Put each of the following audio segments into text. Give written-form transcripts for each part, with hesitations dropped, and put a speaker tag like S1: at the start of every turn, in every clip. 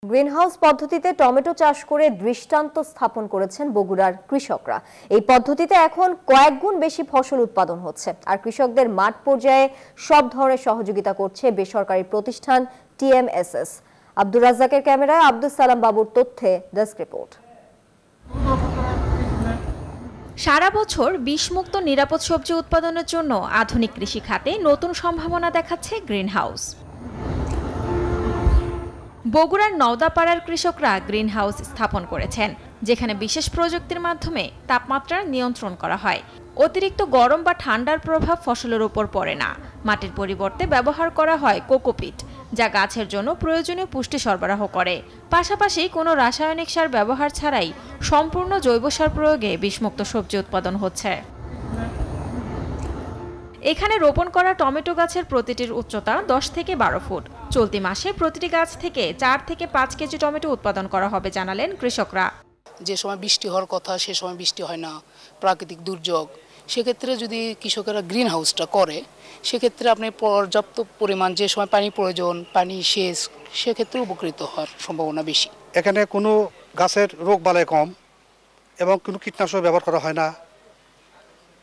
S1: Greenhouse পদ্ধতিতে tomato চাষ করে দৃষ্টান্ত স্থাপন করেছেন বগুড়ার কৃষকরা। এই পদ্ধতিতে এখন কয়েক গুণ বেশি ফসল উৎপাদন হচ্ছে, আর কৃষকদের মাঠ পর্যায়ে সব ধরনের সহযোগিতা করছে বেসরকারি প্রতিষ্ঠান TMSS। আব্দুর রাজ্জাকের ক্যামেরায় আব্দুল সালাম বাবুর তথ্যে ডেস্ক রিপোর্ট।
S2: সারা বছর বিষমুক্ত নিরাপদ সবজি উৎপাদনের জন্য আধুনিক কৃষি খাতে নতুন সম্ভাবনা দেখাচ্ছে গ্রিনহাউস। বগুড়ার নওদাপাড়ার কৃষকরা গ্রিনহাউস স্থাপন করেছেন, যেখানে বিশেষ প্রযুক্তির মাধ্যমে তাপমাত্রা নিয়ন্ত্রণ করা হয়। অতিরিক্ত গরম বা ঠান্ডার প্রভাব ফসলের উপর পড়ে না। মাটির পরিবর্তে ব্যবহার করা হয় কোকোপিট, যা গাছের জন্য প্রয়োজনীয় পুষ্টি সরবরাহ করে। পাশাপাশি কোনো রাসায়নিক সার ব্যবহার ছাড়াই সম্পূর্ণ জৈব সার প্রয়োগে বিষমুক্ত সবজি উৎপাদন হচ্ছে। এখানে রোপণ করা টমেটো গাছের প্রতিটির উচ্চতা 10 থেকে 12 ফুট। চলতি মাসে প্রতিটি গাছ থেকে 4 থেকে 5 কেজি টমেটো উৎপাদন করা হবে জানালেন কৃষকরা।
S3: যে সময় বৃষ্টি হওয়ার কথা সে সময় বৃষ্টি হয় না, প্রাকৃতিক দুর্যোগ, সেক্ষেত্রে যদি কৃষকেরা গ্রিন হাউসটা করে, সেক্ষেত্রে আপনি পর্যাপ্ত পরিমাণ যে সময় পানি প্রয়োজন, পানি সেচ, সেক্ষেত্রে উপকৃত হওয়ার সম্ভাবনা বেশি।
S4: এখানে কোনো গাছের রোগ বালাই কম এবং কোনো কীটনাশক ব্যবহার করা হয় না,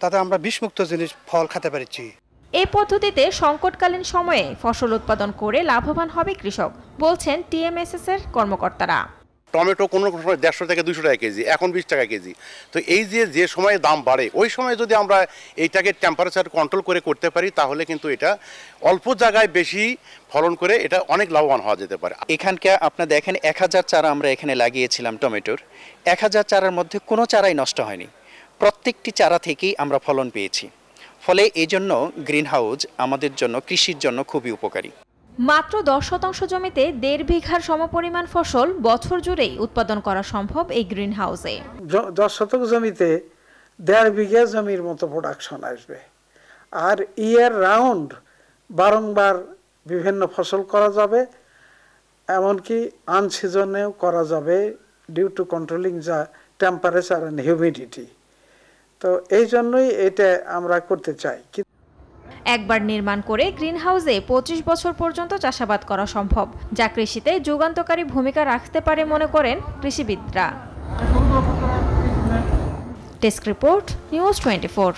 S4: তাতে আমরা বিষমুক্ত জিনিস ফল খেতে পারছি।
S2: এই পদ্ধতিতে সংকটকালীন সময়ে ফসল উৎপাদন করে লাভবান হবে কৃষক, বলছেন TMSS এর কর্মকর্তারা।
S5: টমেটো কোনো সময় 150 থেকে 200 টাকা কেজি, এখন 20 টাকা কেজি। তো এই যে সময়ে দাম বাড়ে, ওই সময় যদি আমরা এইটাকে টেম্পারেচার কন্ট্রোল করে করতে পারি, তাহলে কিন্তু এটা অল্প জায়গায় বেশি ফলন করে এটা অনেক লাভবান হওয়া যেতে পারে।
S6: এখানকে আপনারা দেখেন 1000 চারা আমরা এখানে লাগিয়েছিলাম টমেটোর। 1000 চারার মধ্যে কোনো চারাই নষ্ট হয়নি, প্রত্যেকটি চারা থেকেই আমরা ফলন পেয়েছি। ফলে এই জন্য গ্রিন হাউস আমাদের জন্য, কৃষির জন্য খুবই উপকারী।
S2: মাত্র 10% জমিতে 1.5 বিঘার সমপরিমাণ ফসল বছর জুড়েই উৎপাদন করা সম্ভব এই গ্রিন হাউসে।
S7: 10 শতক জমিতে 1.5 বিঘা জমির মতো প্রোডাকশন আসবে, আর ইয়ার রাউন্ড বারংবার বিভিন্ন ফসল করা যাবে, এমনকি আনসিজনেও করা যাবে ডিউ টু কন্ট্রোলিং যা টেম্পারেচার অ্যান্ড হিউমিডিটি। তো এই জন্যই এটা আমরা করতে চাই।
S2: একবার নির্মাণ করে গ্রিনহাউসে 25 বছর পর্যন্ত চাষাবাদ করা সম্ভব, যা কৃষিতে যুগান্তকারী ভূমিকা রাখতে পারে মনে করেন কৃষিবিদরা। Desk report, news 24।